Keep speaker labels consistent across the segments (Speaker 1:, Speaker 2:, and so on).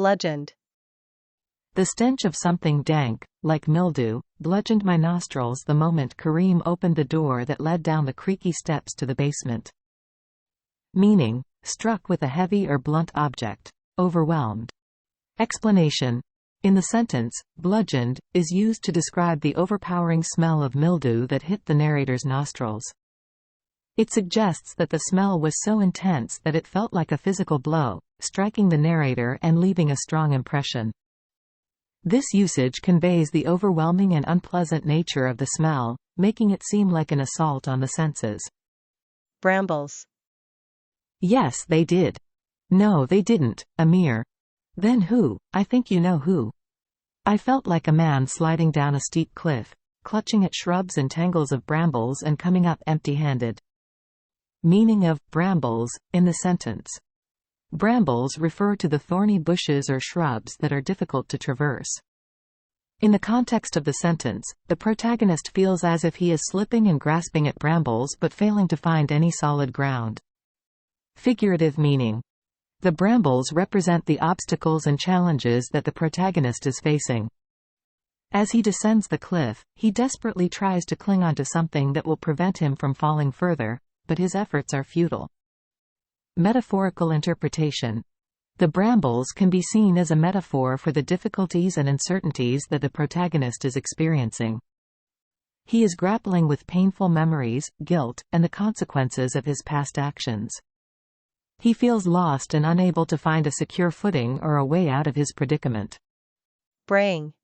Speaker 1: bludgeoned.
Speaker 2: The stench of something dank, like mildew, bludgeoned my nostrils the moment Kareem opened the door that led down the creaky steps to the basement. Meaning: struck with a heavy or blunt object. Overwhelmed. Explanation: in the sentence, bludgeoned is used to describe the overpowering smell of mildew that hit the narrator's nostrils. It suggests that the smell was so intense that it felt like a physical blow, striking the narrator and leaving a strong impression. This usage conveys the overwhelming and unpleasant nature of the smell, making it seem like an assault on the senses.
Speaker 1: Brambles.
Speaker 2: Yes, they did. No, they didn't, Amir. Then who? I think you know who. I felt like a man sliding down a steep cliff, clutching at shrubs and tangles of brambles and coming up empty-handed. Meaning of brambles in the sentence. Brambles refer to the thorny bushes or shrubs that are difficult to traverse. In the context of the sentence, the protagonist feels as if he is slipping and grasping at brambles but failing to find any solid ground. Figurative meaning. The brambles represent the obstacles and challenges that the protagonist is facing. As he descends the cliff, he desperately tries to cling onto something that will prevent him from falling further, but his efforts are futile. Metaphorical interpretation. The brambles can be seen as a metaphor for the difficulties and uncertainties that the protagonist is experiencing. He is grappling with painful memories, guilt, and the consequences of his past actions. He feels lost and unable to find a secure footing or a way out of his predicament.
Speaker 1: Braying.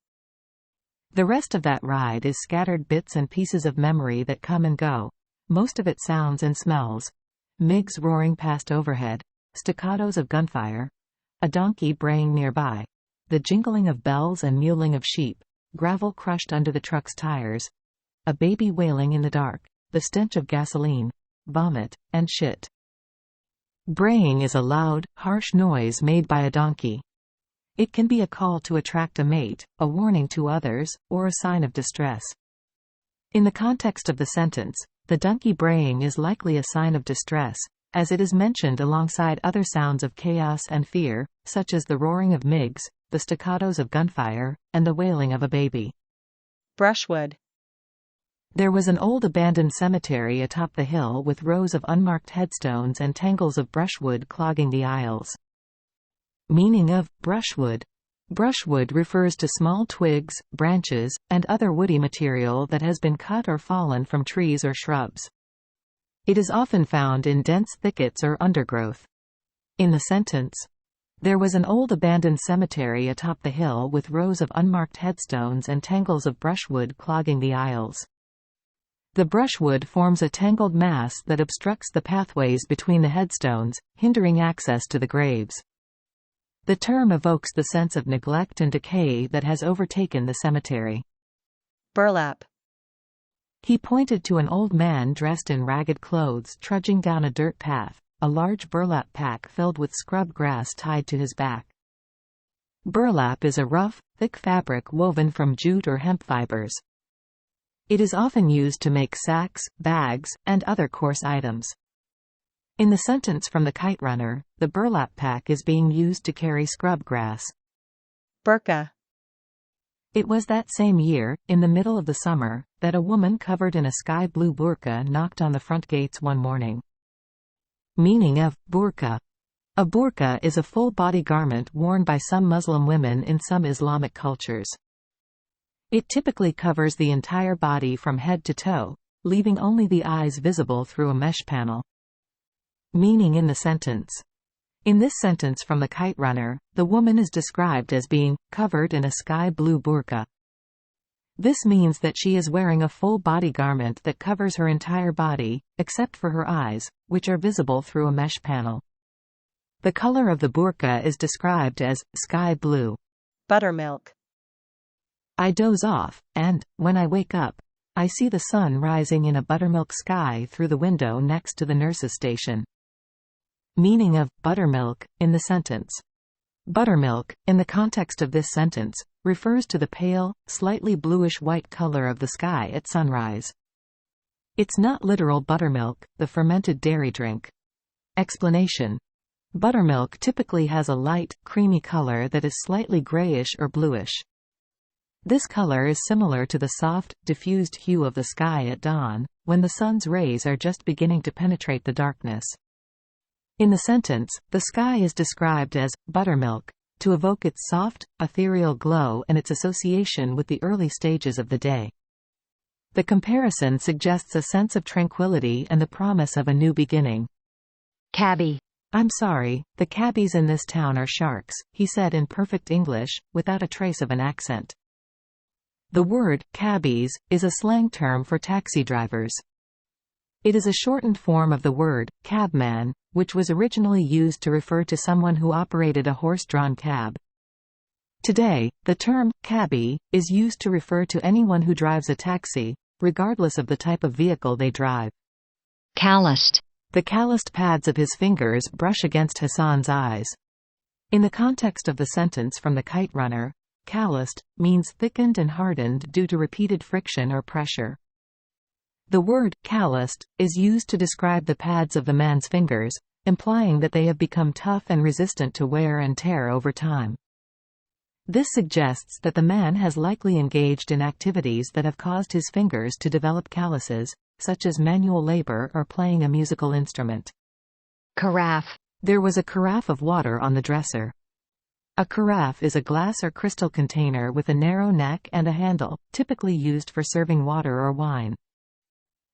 Speaker 2: The rest of that ride is scattered bits and pieces of memory that come and go. Most of it sounds and smells. MiGs roaring past overhead, staccatos of gunfire, a donkey braying nearby, the jingling of bells and mewling of sheep, gravel crushed under the truck's tires, a baby wailing in the dark, the stench of gasoline, vomit, and shit. Braying is a loud, harsh noise made by a donkey. It can be a call to attract a mate, a warning to others, or a sign of distress. In the context of the sentence, the donkey braying is likely a sign of distress, as it is mentioned alongside other sounds of chaos and fear, such as the roaring of MiGs, the staccatos of gunfire, and the wailing of a baby.
Speaker 1: Brushwood.
Speaker 2: There was an old abandoned cemetery atop the hill with rows of unmarked headstones and tangles of brushwood clogging the aisles. Meaning of brushwood. Brushwood refers to small twigs, branches, and other woody material that has been cut or fallen from trees or shrubs. It is often found in dense thickets or undergrowth. In the sentence, there was an old abandoned cemetery atop the hill with rows of unmarked headstones and tangles of brushwood clogging the aisles. The brushwood forms a tangled mass that obstructs the pathways between the headstones, hindering access to the graves. The term evokes the sense of neglect and decay that has overtaken the cemetery.
Speaker 1: Burlap.
Speaker 2: He pointed to an old man dressed in ragged clothes trudging down a dirt path, a large burlap pack filled with scrub grass tied to his back. Burlap is a rough, thick fabric woven from jute or hemp fibers. It is often used to make sacks, bags, and other coarse items. In the sentence from the Kite Runner, the burlap pack is being used to carry scrub grass.
Speaker 1: Burqa.
Speaker 2: It was that same year, in the middle of the summer, that a woman covered in a sky blue burqa knocked on the front gates one morning. Meaning of burqa. A burqa is a full-body garment worn by some Muslim women in some Islamic cultures. It typically covers the entire body from head to toe, leaving only the eyes visible through a mesh panel. Meaning in the sentence. In this sentence from the Kite Runner, the woman is described as being covered in a sky blue burqa. This means that she is wearing a full body garment that covers her entire body, except for her eyes, which are visible through a mesh panel. The color of the burqa is described as sky blue.
Speaker 1: Buttermilk.
Speaker 2: I doze off, and, when I wake up, I see the sun rising in a buttermilk sky through the window next to the nurse's station. Meaning of buttermilk in the sentence. Buttermilk, in the context of this sentence, refers to the pale, slightly bluish-white color of the sky at sunrise. It's not literal buttermilk, the fermented dairy drink. Explanation. Buttermilk typically has a light, creamy color that is slightly grayish or bluish. This color is similar to the soft, diffused hue of the sky at dawn, when the sun's rays are just beginning to penetrate the darkness. In the sentence, the sky is described as buttermilk, to evoke its soft, ethereal glow and its association with the early stages of the day. The comparison suggests a sense of tranquility and the promise of a new beginning.
Speaker 3: Cabbie.
Speaker 2: "I'm sorry, the cabbies in this town are sharks," he said in perfect English, without a trace of an accent. The word, cabbies, is a slang term for taxi drivers. It is a shortened form of the word, cabman, which was originally used to refer to someone who operated a horse-drawn cab. Today, the term, cabbie, is used to refer to anyone who drives a taxi, regardless of the type of vehicle they drive.
Speaker 3: Calloused.
Speaker 2: The calloused pads of his fingers brush against Hassan's eyes. In the context of the sentence from the Kite runner, calloused means thickened and hardened due to repeated friction or pressure. The word, calloused, is used to describe the pads of the man's fingers, implying that they have become tough and resistant to wear and tear over time. This suggests that the man has likely engaged in activities that have caused his fingers to develop calluses, such as manual labor or playing a musical instrument.
Speaker 3: Carafe.
Speaker 2: There was a carafe of water on the dresser. A carafe is a glass or crystal container with a narrow neck and a handle, typically used for serving water or wine.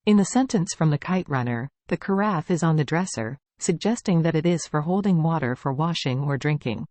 Speaker 2: In the sentence from the Kite runner, the carafe is on the dresser, suggesting that it is for holding water for washing or drinking.